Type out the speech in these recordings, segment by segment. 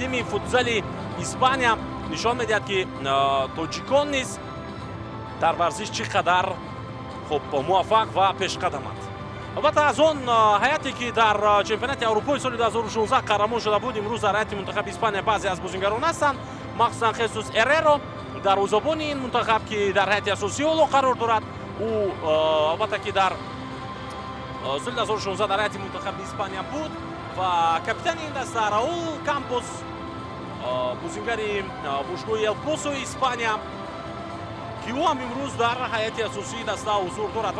тими футзали Испания нишон медиҳад, ки тоҷикон низ дар варзиш чӣ қадар муваффақ ва пешқадаманд. албатта аз он ҳайате ки дар чемпионати аврупои соли 2016 қаҳрамон шуда буд, имрӯз дар ҳайати мунтахаби Испания баъзе аз бозингарон ҳастанд, махсусан Хесус Эрреро, дарвозабони ин мунтахаб, ки дар ҳайати асосии оло қарор дорад. ӯ албатта ки дар соли 2016 дар ҳайати мунтахаби Испания буд ва капитани ин даста Раул Кампос, бозингари бошгоҳи Эл Посо Испания, ки ӯ ҳам имрӯз дар ҳайати асосии даста ҳузур дорад.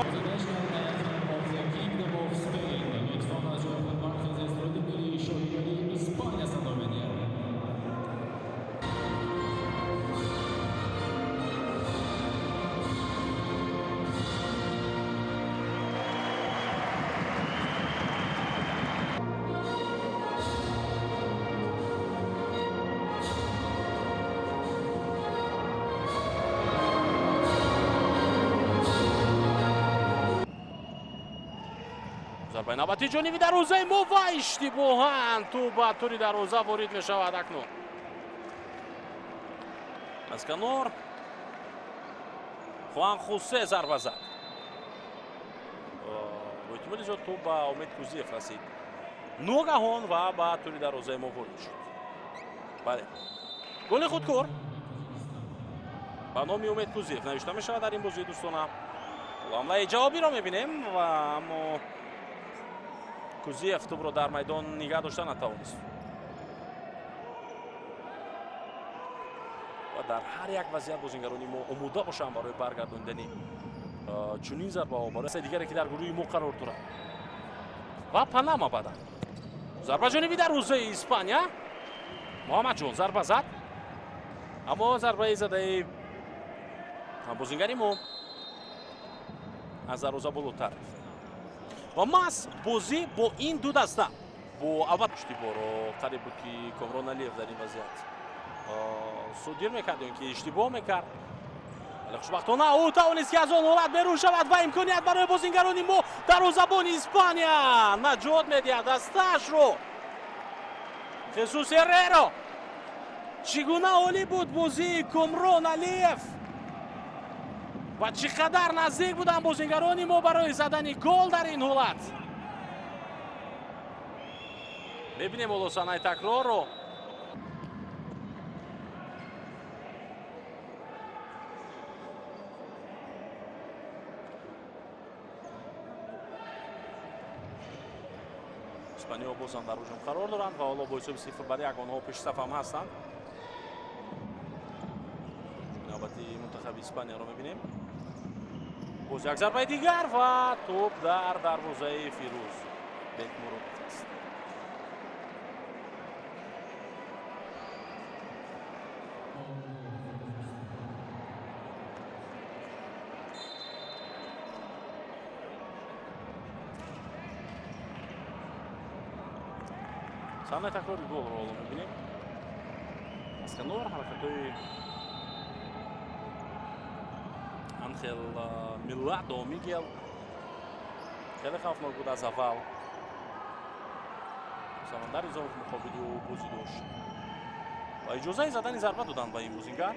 зарбаи навбати ҷониби дарвозаи мо ва иштибоҳан ту ба тури дарвоза ворид мешавад. акнун аз канор Хуан Хосе зарба зад. Бо эҳтимоли зиёд ту ба Омед Кузиев расид. Ногаҳон ва ба тури дарвозаи мо ворид шуд. бале, голи худкор ба номи Омед Кузиев навишта мешавад дар ин бозии дӯстона. ҳамлаи ҷавобиро мебинем ва аммо Кузиев тӯбро дар майдон нигоҳ дошта натавонист. ва дар ҳар як вазъият бозингарони мо омода бошанд барои баргардонидани чунин зарбаҳо. барои дигаре ки дар гурӯҳи мо қарор дорад. ва Панама баъдан зарба ҷониби дарвозаи Испания. Муҳаммадҷон зарба зад, аммо зарбаи задаи бозингари мо аз дарвоза болотар. ва мас бозӣ бо ин ду даста бо албатта иштибоҳро қариб буд, ки Комрон Алиев дар ин вазъият судир мекард ё ки иштибоҳ мекард. вале хушбахтона ӯ тавонист ки аз он ҳолат берун шавад ва имконият барои бозингарони мо дарвозабони Испания наҷот медиҳад дастаашро. Хесус Эрреро, чӣ гуна олӣ буд бозии Комрон Алиев ва чӣ қадар наздик буданд бозингарони мо барои задани гол дар ин ҳолат. мебинем оло санаи такрорро. испаниё бозам дар ҳуҷум қарор доранд ва ҳоло бо ҳисоби 0-1 онҳо пешсафам ҳастанд. навбати мунтахаби Испанияро мебинем. боз як зарбаи дигар ва топ дар дарвозаи Фирӯз Бекмуромов аст. санаи такрори голро ҳоло мебинем. аз канор ҳаракатҳои Анхел Миладо Мигел хеле хавфнок буд аз аввал. Самандар Изомов муқобили ӯ бозӣ дошт ва иҷозаи задани зарба доданд ба ин бозингар.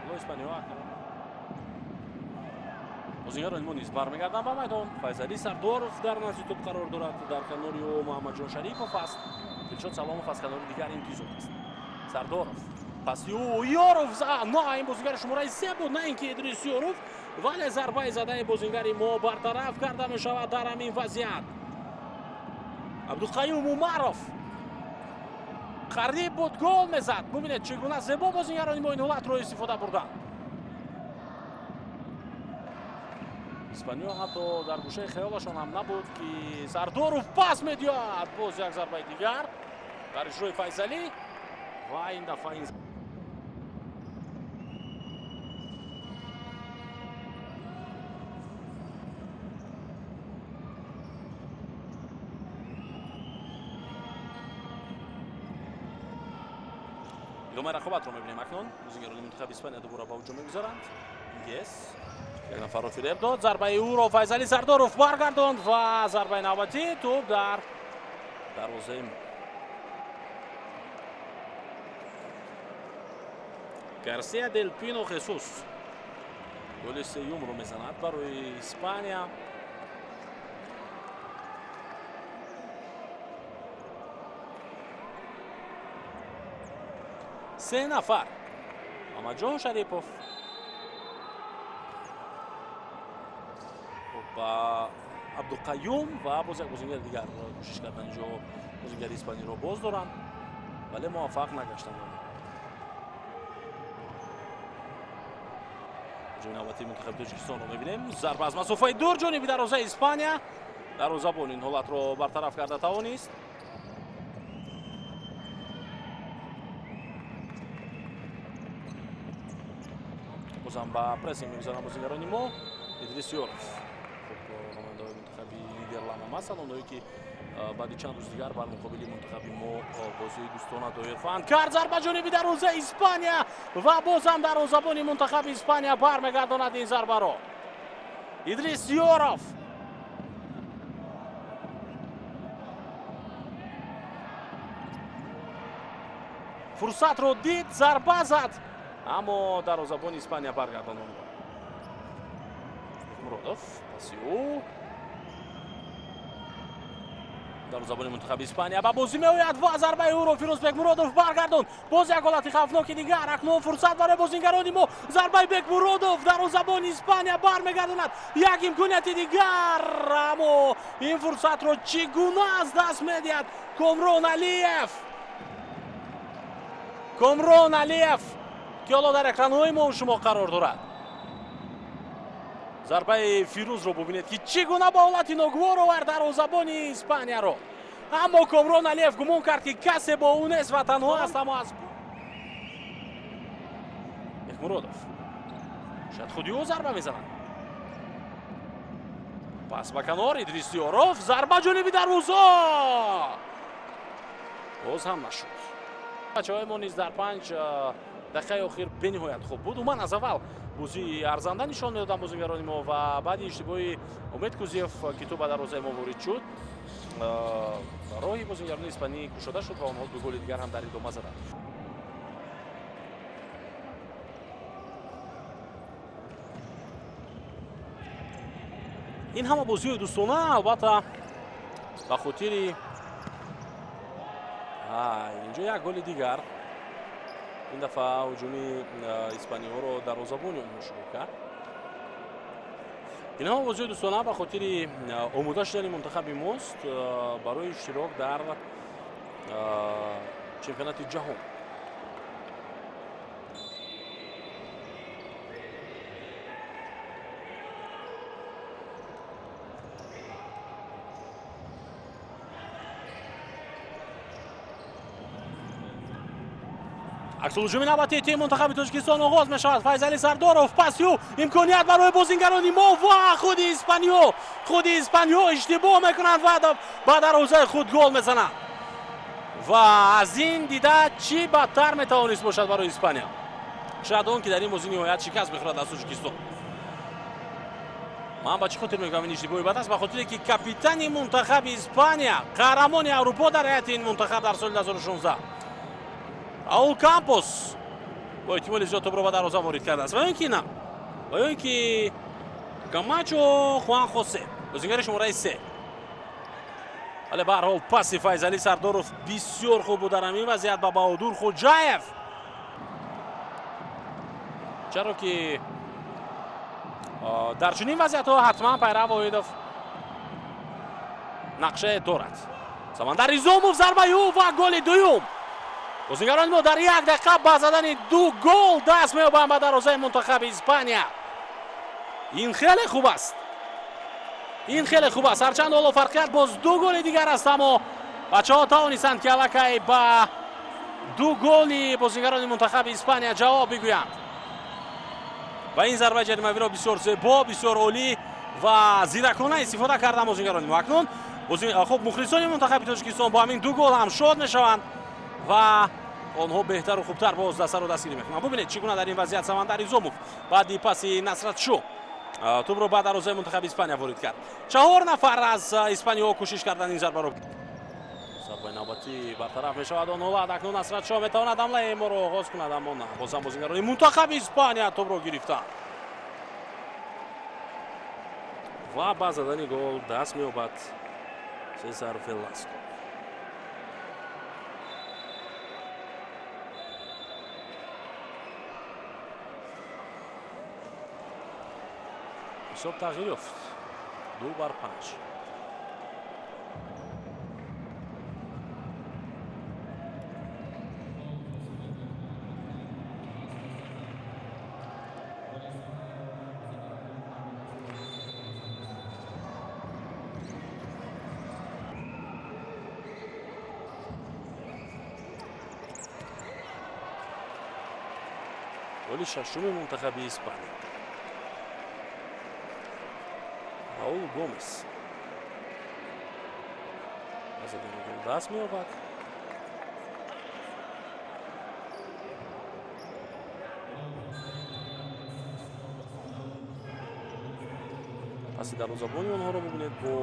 ҳоло испаниё бозингарони мо низ бармегарданд ба майдон. Файзалӣ Сардоров дар назди топ қарор дорад. дар канори ӯ Муҳаммадҷон Шарипов аст. Дилшод Саломов аз канори дигар интизор аст. Сардоров паси Ёров на ин бозингари шумораи 3 буд, на ин ки Идрис Ёров, вале зарбаи задаи бозингари мо бартараф карда мешавад дар ҳамин вазъият. Абдулқаюм Умаров қариб буд гол мезад. бубинед чӣ гуна зебо бозингарони мо ин ҳолатро истифода бурданд. испаниё ҳатто дар гӯшаи хаёлашон ҳам набуд, ки Сардоров пас медиҳад. боз як зарбаи дигар дар иҷрои Файзалӣ ва ин дафъа ин идомаи рақобатро мебинем. акнун бозингарони мунтахаби Испания дубора ба ҳуҷум мегузаранд. Гес як нафарро фиреб дод. зарбаи ӯро Файзалӣ Сардоров баргардонд ва зарбаи навбатӣ топ дар дарвозаи гарсия дел пино хесус голи сеюмро мезанад барои Испания. се нафар Мамаҷон Шарипов ба Абдуқайюм ва боз як бозингар дигар кӯшиш кардан инҷо бозингари испаниро боз доранд, вале муваффақ нагаштанд. ҷои навбати мунтахаби Тоҷикистонро мебинем. Зарба аз масофаи дур ҷониби дарвозаи Испания. дарвозабон ин ҳолатро бартараф карда тавонист. бозам ба прессинг мегузаранд бозингарони мо. Идрис Ёров ҳамандаҳои мунтахаби Нидерланд аст. Онҳое ки баъди чанд рӯз дигар бар муқобили мунтахаби мо бозии дӯстона доир хоҳанд кард. зарба ҷониби дарвозаи Испания ва бозам дарвозабони мунтахаби Испания бармегардонад ин зарбаро. Идрис Ёров фурсатро дид, зарба зад, аммо дарвозабони Испания баргардонад. Муродов паси ӯ дарвозабони мунтахаби Испания ба бозӣ меояд ва зарбаи ӯро Фирӯзбек Муродов баргардонд. Боз як ҳолати хавфноки дигар. Акнун фурсат барои бозингарони мо. Зарбаи Бек Муродов дарвозабони Испания бармегардонад. Як имконияти дигар, аммо ин фурсатро чӣ гуна аз даст медиҳад Комрон Алиев. Комрон Алиев ки ҳоло дар экранҳои мо шумо қарор дорад. зарбаи Фирӯзро бубинед ки чӣ гуна ба ҳолати ногувор овард дарвозабони Испанияро. Аммо Комрон Алиев гумон кард ки касе бо ӯ нест ва танҳо аст, аммо аз Бекмуродов шояд худи ӯ зарба мезанад. пас ба канор Идрис Ёров, зарба ҷониби дарвоза. боз ҳам нашуд. бачаҳои мо низ дар 5 дақиқаи охир бениҳоят хуб буд. уман аз аввал бозии арзанда нишон медоданд бозингарони мо ва баъди иштибоҳи Умед Кузиев ки ту ба дарвозаи мо ворид шуд, роҳи бозингарони испанӣ кушода шуд ва онҳо ду голи дигар ҳам дар идома заданд. ин ҳама бозиҳои дӯстона албатта ба хотири инҷо як голи дигар. ин дафъа ҳуҷуми испаниҳоро дарвозабони онҳо шурӯъ кард. ин ҳама бозиҳои дӯстона ба хотири омода шудани мунтахаби мост барои иштирок дар чемпионати ҷаҳон. аксулҳуҷуми навбатии тими мунтахаби Тоҷикистон оғоз мешавад. Файзали Сардоров, паси ӯ, имконият барои бозингарони мо ва худи Испаниҳо иштибоҳ мекунанд ва ба дарвозаи худ гол мезананд. ва аз ин дида чӣ бадтар метавонист бошад барои Испания? шояд он ки дар ин бозӣ ниҳоят шикаст мехӯрад аз Тоҷикистон. ман ба чӣ хотир мегӯям ин иштибоҳи бад аст? ба хотире ки капитани мунтахаби Испания, қаҳрамони Аврупо дар ҳайати ин мунтахаб дар соли 2016 Раул Кампос бо эҳтимоли зиёд тӯбро ба дарвоза ворид кардааст. ва ён ки Камачо Хуан Хосе бозингари шумораи 3. вале ба ҳар ҳол паси Файзали Сардоров бисёр хуб буд дар ҳамин вазъият ба Баҳодур Хоҷаев. чаро ки дар чунин вазъиятҳо ҳатман Пайрав Воҳидов нақшае дорад. Самандар Изомов, зарбаи ӯ ва голи дуюм. бозингарони мо дар 1 дақиқа ба задани 2 гол даст меёбанд ба дарвозаи мунтахаби Испания. ин хеле хуб аст. ҳарчанд ҳоло фарқият боз 2 голи дигар аст, аммо бачаҳо тавонистанд ки аллакай ба 2 голи бозингарони мунтахаби Испания ҷавоб бигӯянд. ва ин зарбаи ҷаримавиро бисёр зебо, бисёр олӣ ва зиракона истифода кардан бозингарони мо. акнун хуб мухлисони мунтахаби Тоҷикистон бо ҳамин 2 гол ҳам шод мешаванд ва онҳо беҳтару хубтар боз дастаро дастгирӣ мекунанд. бубинед чӣ гуна дар ин вазъият Самандар Изомов баъди паси Насратшӯ тӯбро ба дарвозаи мунтахаби Испания ворид кард. 4 нафар аз испаниҳо кӯшиш карданд ин зарбаро. зарбаи навбатӣ бартараф мешавад. Онулад акнун Насратшоҳ метавонад ҳамлаи моро оғоз кунад, аммо на. Бозам бозингарони мунтахаби Испания тӯбро гирифтанд ва ба задани гол даст меёбад Сезар Веласко. ҳисоб тағйир ёфт. 2-5. голи шашуми мунтахаби Испания. Раул Гомес аз задани гол даст меёбад. паси дарвозабони онҳоро бубинед бо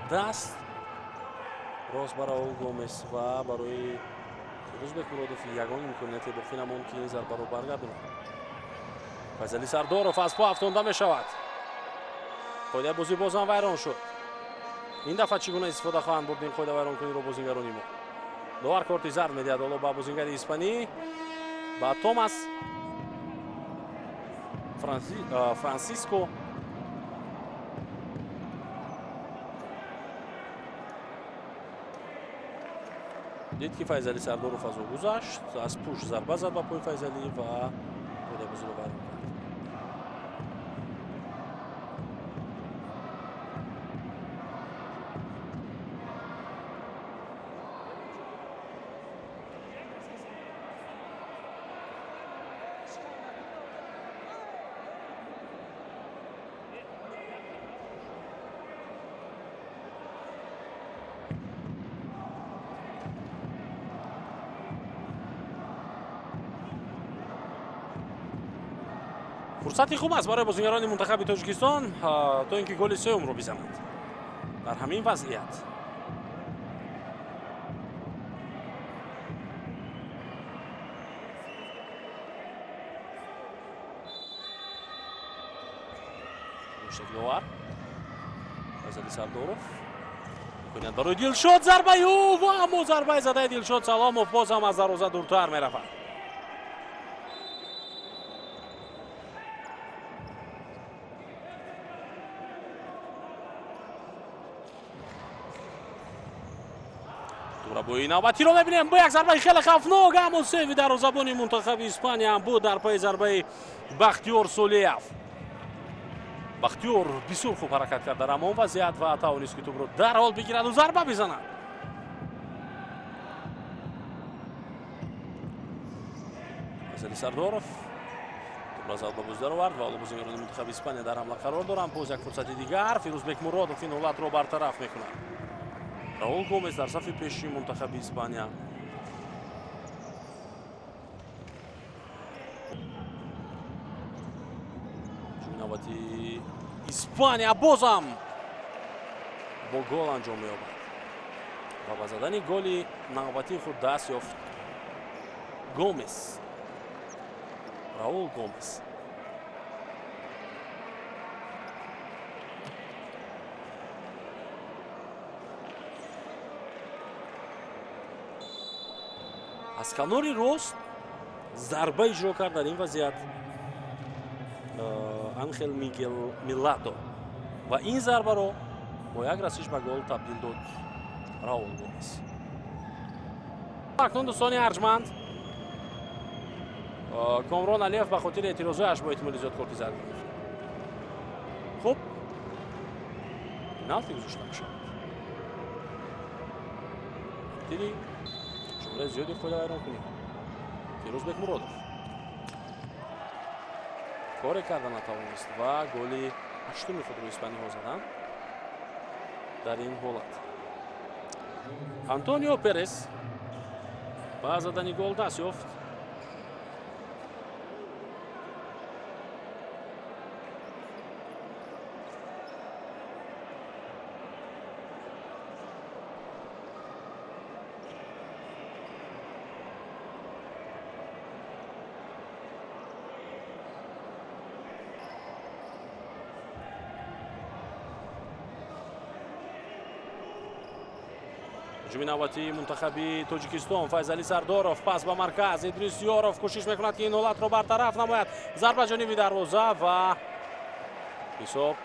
даст рост ба Раул Гомес ва барои Фирӯзбек Муродов ягон имконияте боқӣ намонд ки ин зарбаро баргардонад. Файзали Сардоров аз по афтонда мешавад. қоидаи бозӣ бозам вайрон шуд. ин дафъа чӣ гуна истифода хоҳанд бурд ин қоида вайронкуниро бозингарони мо? довар корти зард медиҳад ҳоло ба бозингари испанӣ, ба Томас Франсиско. дид ки Файзали Сардоров аз ӯ гузашт, аз пуш зарба зад ба пои Файзалӣ ва қоидаи бозиро вайрон кард. фурсати хуб аст барои бозингарони мунтахаби Тоҷикистон то ин ки голи сеюмро бизананд. дар ҳамин вазъият мушакловар Файзали Сардоров мекунад барои Дилшод зарбаи ӯ ва аммо зарбаи задаи Дилшод Саломов бозам аз дарвоза дуртар мерафад. бои навбатиро мебинем. бо як зарбаи хеле хавфнок, аммо сейви дарвозабони мунтахаби Испания буд дар паи зарбаи Бахтиёр Солиев. Бахтиёр бисёр хуб ҳаракат кард дар ҳамон вазъият ва тавонист ки тӯбро дарҳол бигираду зарба бизанад. Файзали Сардоров тӯбро аз алба бозӣ даровард ва ҳоло бозингарони мунтахаби Испания дар ҳамла қарор доранд. боз як фурсати дигар. Фирӯзбек Муродов ин ҳолатро бартараф мекунад. Раул Гомес дар сафи пеши мунтахаби Испания. ҷумнавати Испания бозам бо гол анҷом меёбад ва ба задани голи навбатии худ даст ёфт Гомес. Раул Гомес. аз канори рост зарба иҷро кард дар ин вазъият Анхел Мигел Миладо ва ин зарбаро бо як расиш ба гол табдил дод Раул Гомес. акнун дӯстони арҷманд, Комрон Алиев ба хотири эътирозҳояш бо эҳтимоли зиёд корти зард гирифт. хуб, пеналти гузошта мешавад. хотири шумраи зиёди қоида вайронкунӣ. Фирӯзбек Муродов коре карда натавонист ва голи ҳаштуми худро испаниҳо заданд дар ин ҳолат. Антонио Перес ба задани гол даст ёфт. ҳуҷуми навбатии мунтахаби тоҷикистон Файзали Сардоров пас ба марказ Идрис Ёров кӯшиш мекунад ки ин ҳолатро бартараф намояд. Зарба ҷониби дарвоза ва ҳисоб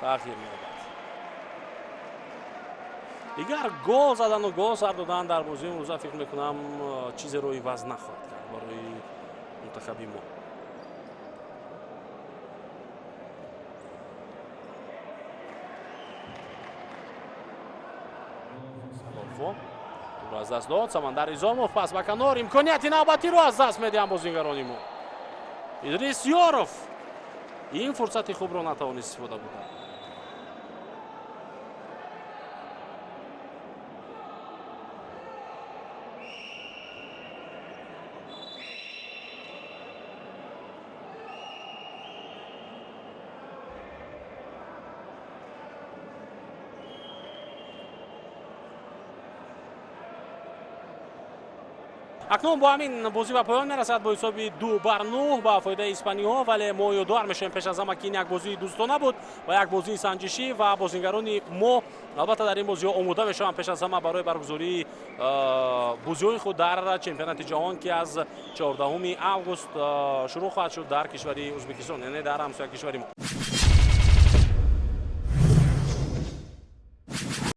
тағйир меёбад. дигар гол задану гол сар додан дар бозии имрӯза фикр мекунам чизеро иваз нахоҳад кард барои мунтахаби мо. туро аз даст дод Самандар Изомов пас ба канор имконияти навбатиро аз даст медиҳанд бозигарони мо. Идрис Ёров ин фурсати хубро натавонист истифода бурд. акнун бо ҳамин бозӣ ба поён мерасад бо ҳисоби 2-9 ба фоидаи испаниҳо, вале мо ёдовар мешавем пеш аз ҳама ки ин як бозии дӯстона буд ва як бозии санҷишӣ ва бозигарони мо албатта дар ин бозиҳо омода мешаванд пеш аз ҳама барои баргузории бозиҳои худ дар чемпионати ҷаҳон ки аз 14 август шурӯъ хоҳад шуд дар кишвари Ӯзбекистон, яъне дар ҳамсояи кишвари мо.